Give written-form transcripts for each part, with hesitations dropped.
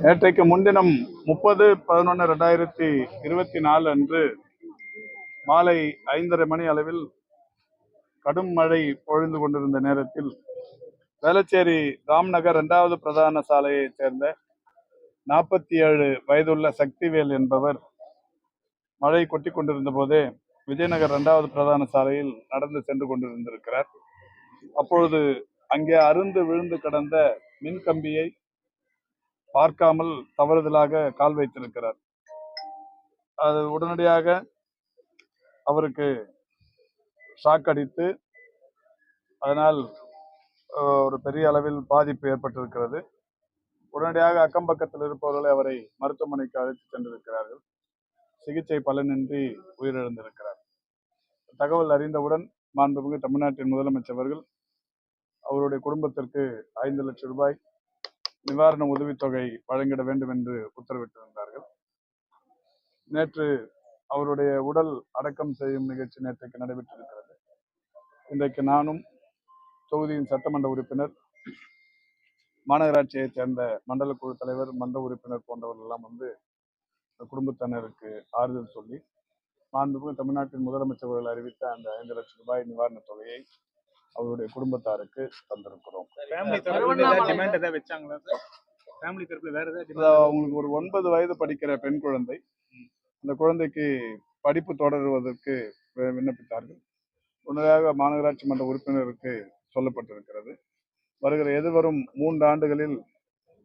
நேற்றைக்கு முன்தினம் 30/11/2024 அன்று மாலை 5:30 மணி அளவில் கடும் மழை பொழிந்து கொண்டிருந்த நேரத்தில் வேளச்சேரி ராம்நகர் 2வது பிரதான சாலையைச் சேர்ந்த 47 வயதுள்ள சக்திவேல் என்பவர் மழை கொட்டி கொண்டிருந்த போதே விஜயநகர் 2வது பிரதான சாலையில் நடந்து சென்று கொண்டிருந்திருக்கிறார். அப்பொழுது அங்கே அருந்து விழுந்து கிடந்த மின் கம்பியை பார்க்காமல் தவறுதலாக கால் வைத்திருக்கிறார். அது உடனடியாக அவருக்கு ஷாக் அடித்து அதனால் ஒரு பெரிய அளவில் பாதிப்பு ஏற்பட்டிருக்கிறது. உடனடியாக அக்கம் பக்கத்தில் இருப்பவர்களை அவரை மருத்துவமனைக்கு அழைத்து சென்றிருக்கிறார்கள். சிகிச்சை பலனின்றி உயிரிழந்திருக்கிறார். தகவல் அறிந்தவுடன் மாண்புமிகு தமிழ்நாட்டின் முதலமைச்சர் அவர்கள் அவருடைய குடும்பத்திற்கு 5 லட்சம் ரூபாய் நிவாரண உதவித்தொகை வழங்கிட வேண்டும் என்று உத்தரவிட்டிருந்தார்கள். நேற்று அவருடைய உடல் அடக்கம் செய்யும் நிகழ்ச்சி நேற்றைக்கு நடைபெற்றிருக்கிறது. இன்றைக்கு நானும் தொகுதியின் சட்டமன்ற உறுப்பினர், மாநகராட்சியைச் சேர்ந்த மண்டல குழு தலைவர், மன்ற உறுப்பினர் போன்றவர்கள் எல்லாம் வந்து குடும்பத்தினருக்கு ஆறுதல் சொல்லி மாண்புமிகு தமிழ்நாட்டின் முதலமைச்சர் அவர்கள் அறிவித்த அந்த 5 லட்சம் ரூபாய் நிவாரணத் தொகையை அவருடைய குடும்பத்தாருக்கு தந்திருக்கிறோம். அவங்களுக்கு ஒரு 9 வயது படிக்கிற பெண் குழந்தை. அந்த குழந்தைக்கு படிப்பு தொடருவதற்கு விண்ணப்பித்தார்கள். உடனடியாக மாநகராட்சி மன்ற உறுப்பினருக்கு சொல்லப்பட்டிருக்கிறது. வருகிற எதிர்வரும் 3 ஆண்டுகளில்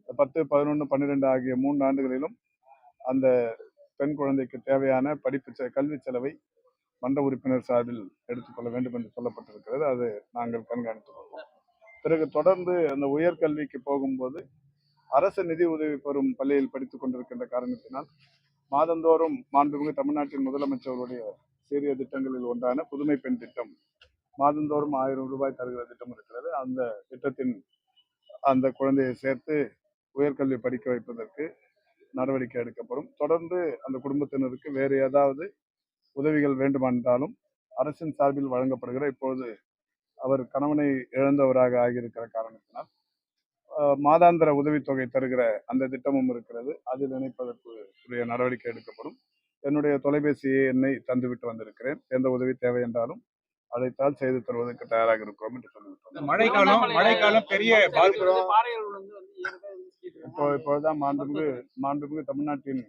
10, 11, 12 ஆகிய 3 ஆண்டுகளிலும் அந்த பெண் குழந்தைக்கு தேவையான கல்வி செலவை மன்ற உறுப்பினர் சார்பில் எடுத்துக்கொள்ள வேண்டும் என்று சொல்லப்பட்டிருக்கிறது. அது நாங்கள் கண்காணித்துக் கொள்வோம். பிறகு தொடர்ந்து அந்த உயர்கல்விக்கு போகும்போது அரசு நிதி உதவி பெறும் பள்ளியில் படித்துக் கொண்டிருக்கின்ற காரணத்தினால் மாதந்தோறும் மாண்புமிகு தமிழ்நாட்டின் முதலமைச்சருடைய சீரிய திட்டங்களில் ஒன்றான புதுமை பெண் திட்டம் மாதந்தோறும் 1000 ரூபாய் தருகிற திட்டம் இருக்கிறது. அந்த திட்டத்தின் அந்த குழந்தையை சேர்த்து உயர்கல்வி படிக்க வைப்பதற்கு நடவடிக்கை எடுக்கப்படும். தொடர்ந்து அந்த குடும்பத்தினருக்கு வேறு ஏதாவது உதவிகள் வேண்டுமென்றாலும் அரசின் சார்பில் வழங்கப்படுகிற, இப்பொழுது அவர் கணவனை இழந்தவராக ஆகியிருக்கிற காரணத்தினால் மாதாந்திர உதவித்தொகை தருகிற அந்த திட்டமும் இருக்கிறது. அதில் இணைப்பதற்கு உரிய நடவடிக்கை எடுக்கப்படும். என்னுடைய தொலைபேசி எண்ணை தந்துவிட்டு வந்திருக்கிறேன். எந்த உதவி தேவை என்றாலும் அழைத்தால் செய்து தருவதற்கு தயாராக இருக்கிறோம் என்று சொல்லிவிட்டோம். மழைக்காலம் பெரிய இப்பொழுதுதான் மாண்புமிகு தமிழ்நாட்டின்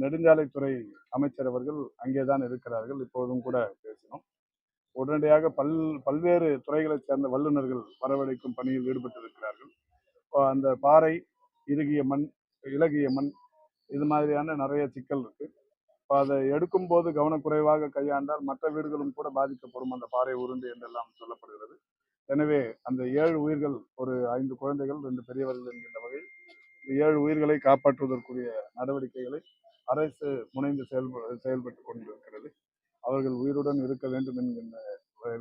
நெடுஞ்சாலைத்துறை அமைச்சர் அவர்கள் அங்கேதான் இருக்கிறார்கள். இப்போதும் கூட பேசினோம். உடனடியாக பல்வேறு துறைகளைச் சேர்ந்த வல்லுநர்கள் வரவழைக்கும் பணியில் ஈடுபட்டிருக்கிறார்கள். அந்த பாறை, இறுகிய மண், இலகிய மண், இது மாதிரியான நிறைய சிக்கல் இருக்கு. அதை எடுக்கும் போது கவனக்குறைவாக கையாண்டால் மற்ற வீடுகளும் கூட பாதிக்கப்படும். அந்த பாறை உருண்டு என்றெல்லாம் சொல்லப்படுகிறது. எனவே அந்த 7 உயிர்கள், ஒரு 5 குழந்தைகள், 2 பெரியவர்கள் என்கின்ற வகையில் 7 உயிர்களை காப்பாற்றுவதற்குரிய நடவடிக்கைகளை அரசு முனைந்து செயல்பட்டுக் கொண்டிருக்கிறது. அவர்கள் உயிருடன் இருக்க வேண்டும் என்கின்ற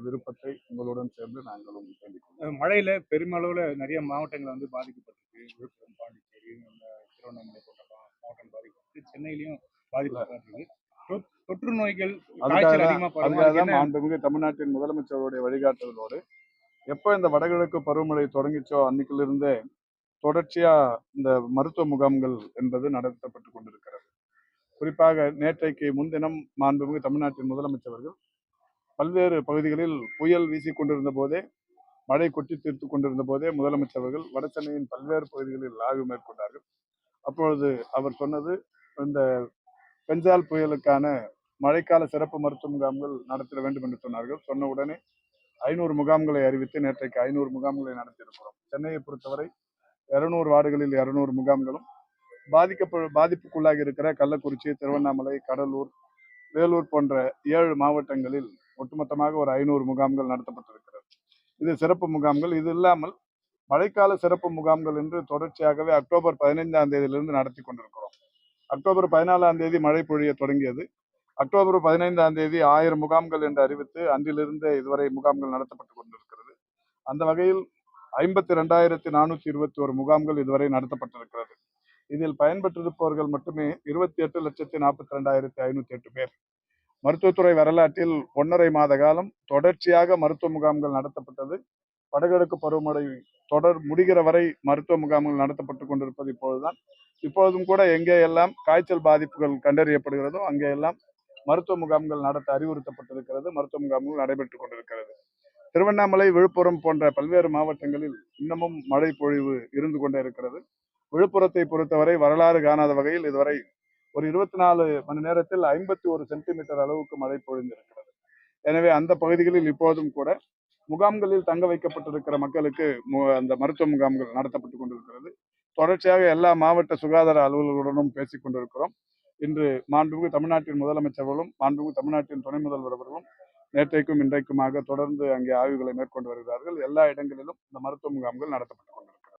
விருப்பத்தை உங்களுடன் சேர்ந்து நாங்களும் வேண்டிக்கொள்கிறோம். மழையில பெருமளவுல நிறைய மாவட்டங்கள் வந்து பாதிக்கப்பட்டிருக்கு. விழுப்புரம், பாண்டிச்சேரி, திருவண்ணாமலை போன்ற மாவட்டம் பாதிக்கப்பட்டு, சென்னையிலையும் பாதிக்கப்பட்டிருக்கு. தொற்று நோய்கள் அதுக்காக மாண்புமிகு தமிழ்நாட்டின் முதலமைச்சருடைய வழிகாட்டுதலோடு எப்ப இந்த வடகிழக்கு பருவமழை தொடங்கிச்சோ அன்னைக்கிலிருந்தே தொடர்ச்சியா இந்த மருத்துவ முகாம்கள் என்பது நடத்தப்பட்டு கொண்டிருக்கிறது. குறிப்பாக நேற்றைக்கு முன்தினம் மாண்புமிகு தமிழ்நாட்டின் முதலமைச்சர்கள் பல்வேறு பகுதிகளில் புயல் வீசிக் கொண்டிருந்த போதே, மழை கொட்டி தீர்த்து கொண்டிருந்த போதே முதலமைச்சர்கள் வட சென்னையின் பல்வேறு பகுதிகளில் ஆய்வு மேற்கொண்டார்கள். அப்பொழுது அவர் சொன்னது, இந்த பெஞ்சால் புயலுக்கான மழைக்கால சிறப்பு மருத்துவ முகாம்கள் நடத்திட வேண்டும் என்று சொன்னார்கள். சொன்ன உடனே 500 முகாம்களை அறிவித்து நேற்றைக்கு 500 முகாம்களை நடத்தியிருக்கிறோம். சென்னையை பொறுத்தவரை 200 வார்டுகளில் 200 முகாம்களும், பாதிப்புக்குள்ளாகி இருக்கிற கள்ளக்குறிச்சி, திருவண்ணாமலை, கடலூர், வேலூர் போன்ற 7 மாவட்டங்களில் ஒட்டுமொத்தமாக ஒரு 500 முகாம்கள் நடத்தப்பட்டிருக்கிறது. இது சிறப்பு முகாம்கள். இது இல்லாமல் மழைக்கால சிறப்பு முகாம்கள் என்று தொடர்ச்சியாகவே அக்டோபர் 15ஆம் தேதியிலிருந்து நடத்தி கொண்டிருக்கிறோம். அக்டோபர் 14ஆம் தேதி மழை பொழிய தொடங்கியது. அக்டோபர் 15ஆம் தேதி 1000 முகாம்கள் என்று அறிவித்து அன்றிலிருந்து இதுவரை முகாம்கள் நடத்தப்பட்டு கொண்டிருக்கிறது. அந்த வகையில் 52,421 முகாம்கள் இதுவரை நடத்தப்பட்டிருக்கிறது. இதில் பயன்பெற்றிருப்பவர்கள் மட்டுமே 28,42,508 பேர். மருத்துவத்துறை வரலாற்றில் 1.5 மாத காலம் தொடர்ச்சியாக மருத்துவ முகாம்கள் நடத்தப்பட்டது வடகிழக்கு பருவமழை தொடர் முடிகிற வரை மருத்துவ முகாம்கள் நடத்தப்பட்டு கொண்டிருப்பது இப்பொழுதுதான். இப்பொழுதும் கூட எங்கே எல்லாம் காய்ச்சல் பாதிப்புகள் கண்டறியப்படுகிறதோ அங்கே எல்லாம் மருத்துவ முகாம்கள் நடத்த அறிவுறுத்தப்பட்டிருக்கிறது. மருத்துவ முகாம்கள் நடைபெற்றுக் கொண்டிருக்கிறது. திருவண்ணாமலை, விழுப்புரம் போன்ற பல்வேறு மாவட்டங்களில் இன்னமும் மழை பொழிவு இருந்து கொண்டே இருக்கிறது. விழுப்புரத்தை பொறுத்தவரை வரலாறு காணாத வகையில் இதுவரை ஒரு 24 மணி நேரத்தில் 51 சென்டிமீட்டர் அளவுக்கு மழை பொழிந்திருக்கிறது. எனவே அந்த பகுதிகளில் இப்போதும் கூட முகாம்களில் தங்க வைக்கப்பட்டிருக்கிற மக்களுக்கு அந்த மருத்துவ முகாம்கள் நடத்தப்பட்டுக் கொண்டிருக்கிறது. தொடர்ச்சியாக எல்லா மாவட்ட சுகாதார அலுவலர்களுடனும் பேசிக் கொண்டிருக்கிறோம். இன்று மாண்புமிகு தமிழ்நாட்டின் முதலமைச்சர்களும் மாண்புமிகு தமிழ்நாட்டின் துணை முதல்வர் அவர்களும் நேற்றைக்கும் இன்றைக்குமாக தொடர்ந்து அங்கே ஆய்வுகளை மேற்கொண்டு வருகிறார்கள். எல்லா இடங்களிலும் இந்த மருத்துவ முகாம்கள் நடத்தப்பட்டுக் கொண்டிருக்கிறது.